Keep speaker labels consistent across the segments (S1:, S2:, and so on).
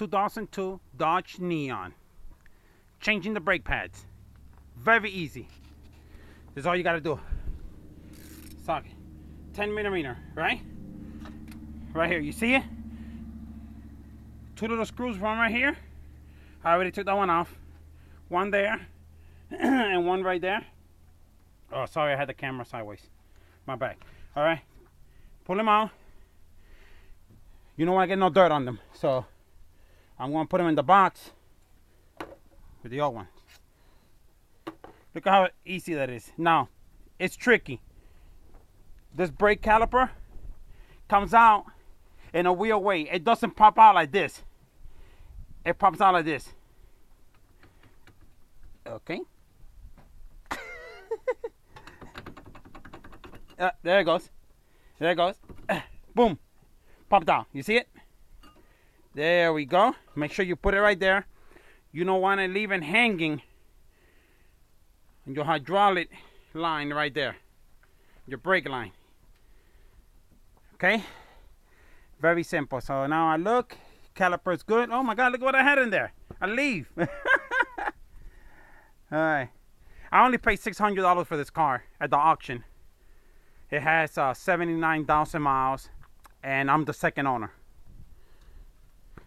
S1: 2002 Dodge Neon. Changing the brake pads. Very easy. This is all you gotta do. Socket. 10 millimeter, right? Right here, you see it? Two little screws, one right here. I already took that one off. One there, and one right there. Oh, sorry, I had the camera sideways. My bad. All right, pull them out. You don't want to get no dirt on them, so I'm gonna put them in the box with the old one. Look at how easy that is. Now, it's tricky. This brake caliper comes out in a weird way. It doesn't pop out like this. It pops out like this. Okay. There it goes. There it goes. Boom. Popped out. You see it? There we go. Make sure you put it right there. You don't want to leave it hanging on your hydraulic line right there. Your brake line. Okay? Very simple. So now I look. Caliper's good. Oh my God, look what I had in there. A leaf. Alright. I only paid $600 for this car at the auction. It has 79,000 miles. And I'm the second owner.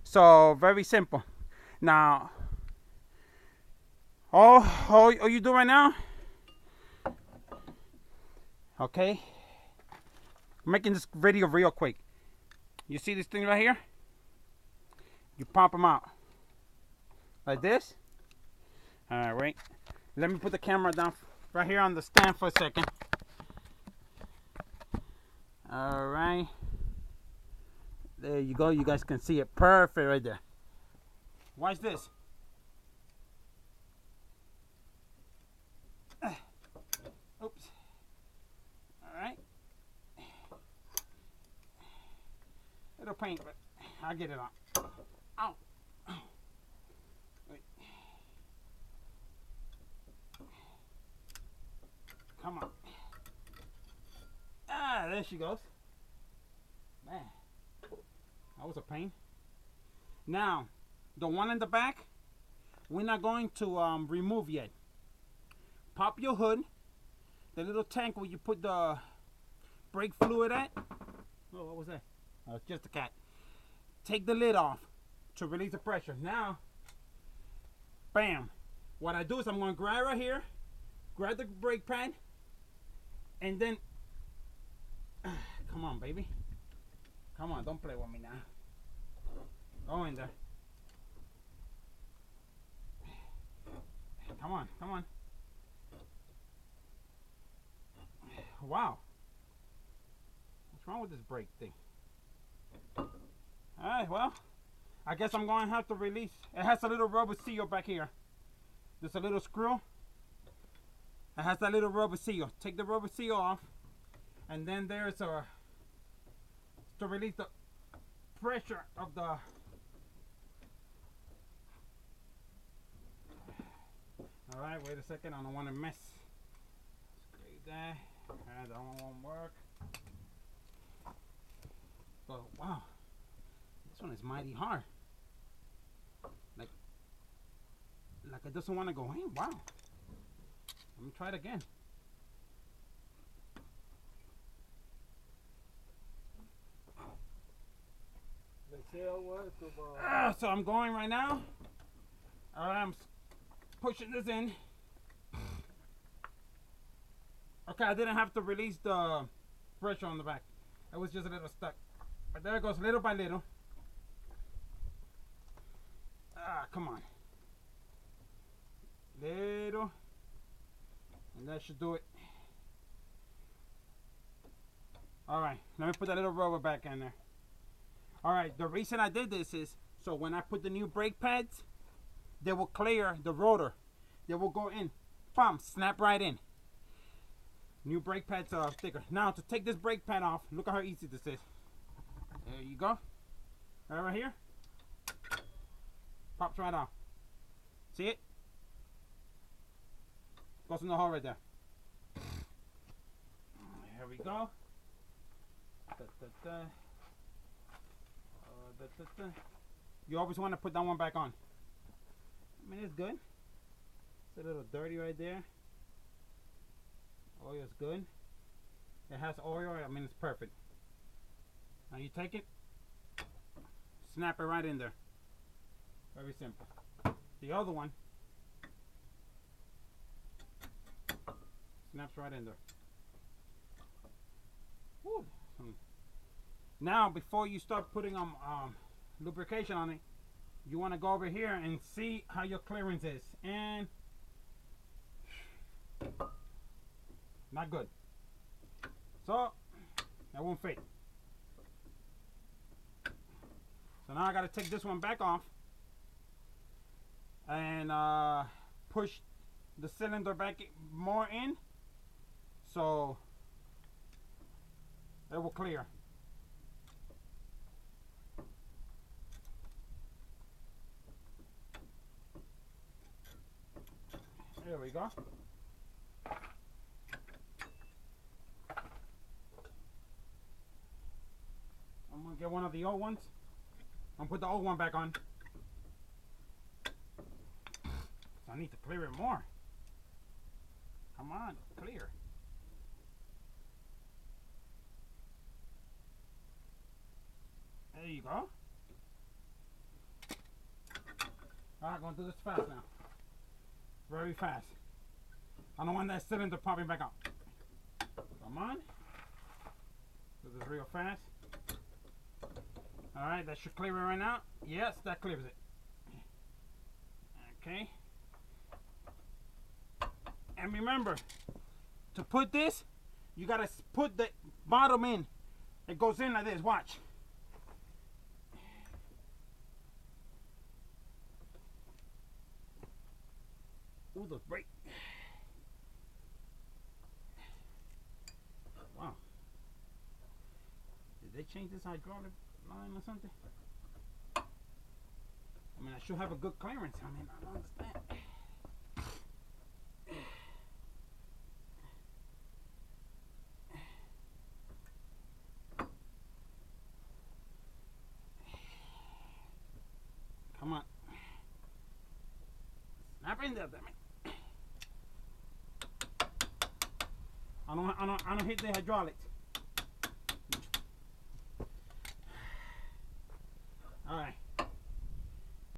S1: So, very simple. Now, all you do right now, okay, I'm making this video real quick. You see this thing right here? You pop them out like this. All right, wait. Let me put the camera down right here on the stand for a second. All right. There you go. You guys can see it perfect right there. Watch this. Oops. All right. Little paint, but I'll get it on. Ow. Wait. Come on. Ah, there she goes. Man, that was a pain. Now, the one in the back, we're not going to remove yet. Pop your hood, the little tank where you put the brake fluid at. Oh, what was that? Oh, it's just a cat. Take the lid off to release the pressure. Now, bam. What I do is I'm going to grab right here, grab the brake pad, and then, come on, baby. Come on, don't play with me now. Go in there. Come on, come on. Wow. What's wrong with this brake thing? Alright, well, I guess I'm going to have to release. It has a little rubber seal back here. There's a little screw. It has that little rubber seal. Take the rubber seal off. And then there's a, to release the pressure of the, alright, wait a second, I don't want to mess. Scrape that. That one won't work. But wow, this one is mighty hard. Like it doesn't want to go in. Wow. Let me try it again. So I'm going right now. Alright, I'm pushing this in. Okay, I didn't have to release the pressure on the back. It was just a little stuck. But there it goes, little by little. Ah, come on. Little. And that should do it. Alright, let me put that little rubber back in there. Alright, the reason I did this is so when I put the new brake pads, they will clear the rotor. They will go in. Bam, snap right in. New brake pads are thicker. Now to take this brake pad off, look at how easy this is. There you go. Right here. Pops right off. See it? Goes in the hole right there. Here we go. Da, da, da. Da, da, da. you always want to put that one back on. I mean, it's good. It's a little dirty right there. Oil is good. It has oil. I mean, it's perfect. Now you take it, snap it right in there. Very simple. The other one snaps right in there. Woo. Now, before you start putting lubrication on it, you want to go over here and see how your clearance is. And not good. So that won't fit. So now I got to take this one back off and push the cylinder back more in so it will clear. There we go. I'm gonna get one of the old ones and put the old one back on. So I need to clear it more. Come on, clear. There you go. Alright, gonna do this fast now. Very fast. I don't want that cylinder popping back out. Come on. Do this real fast. Alright, that should clear it right now. Yes, that clears it. Okay. And remember, to put this, you gotta put the bottom in. It goes in like this, watch. Ooh, those brake. Wow. Did they change this hydraulic line or something? I mean, I should have a good clearance. I mean, I don't understand. Come on. Snap in there, damn it. I don't hit the hydraulics. All right.